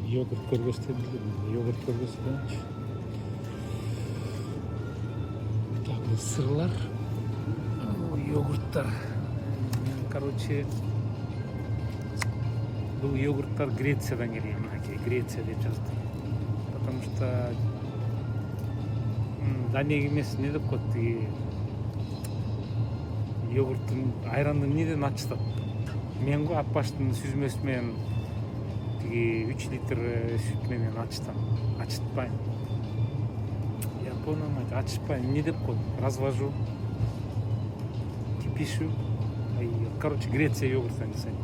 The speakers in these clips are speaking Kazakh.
Йогурт көргөзсөм йогурт көргөзгөнчү. Так, сырлар. Йогурттар. Короче, бұл йогурттар Грециядан келген, мынакей Греция деп жазды. Потому что Данияга эмес не деп коет тиги йогурттун айранды эмнеден ачтат. Мен го аппаштын сүзмөсү менен тиги 3 литр сүт менен ачтам. Ачытпайм. Я понял, ачытпайм. Эмне деп коет? Развожу. Кипишу. Короче, Греция йогурттан жасайм.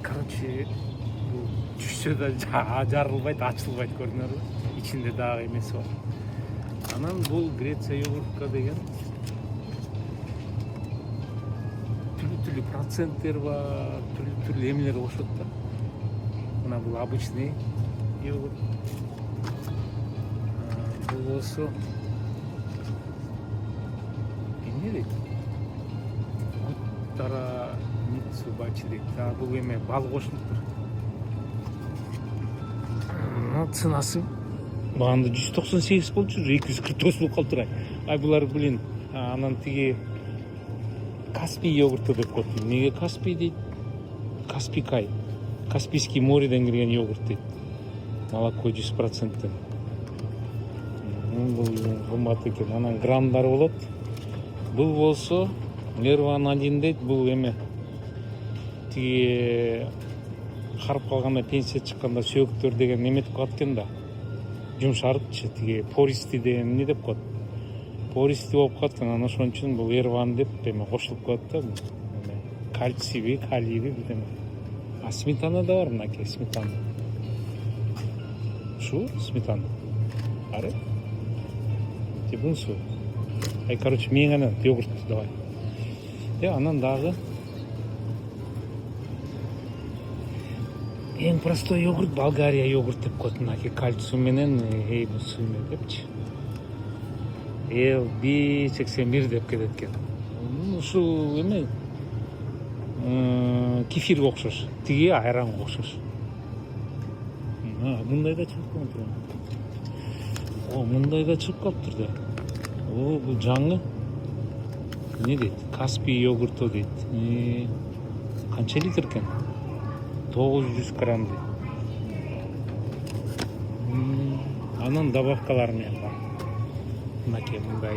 Короче, түшсө да жарылбайт, ачылбайт, көрдүңөрбү? Ичинде дагы эмеси бар. Анан бул Греция йогуртка деген түрлүү проценттер бар, түрлүү эмелер кошот да. Мына бул обычный йогурт. Бул болсо эмне дейт? Гуттара Митсубачи дейт. Бул эме бал кошулуптур. Ценасы багында 198 болчу, 249 болуп калыптыр. Ай булар блин, анан тиги Каспий йогурту деп коет. Неге Каспий дейт? Каспийкай. Каспийский мореден кирген йогурт дейт. Молоко 100%. Бул кымбат экен. Анан граммдар болот. Бул болсо Нерван-1 дейт. Бул эме тиги карып калганда, пенсия чыкканда сөөктөр деген неметип калат экен да. Жумшарыпчы, тиги пористи деген эмне деп коет? Пористи болуп калат экен. Анан ошон үчүн бул Ерван деп эме кошулуп коет да. Кальцийби, калийби бирдеме. А сметана да бар, мынакей сметана. Шу сметана. Ары? Тибунсу. Короче, мен гана йогурт давай. Анан дагы эң простой йогурт Болгария йогурт деп коет. Мынакей кальций менен эйбу суу депчи. LB81 деп кетет экен. Ушул эме кефирге окшош. Тиги айранга окшош. Мындай да чыгып калыптыр. Мындай да чыгып калыптыр да. Бул жаңы. Не дейт? Каспий йогурту дейт. Канча литр экен? 900 грамм дейт. Анын добавкалары менен бар. Мынакей мындай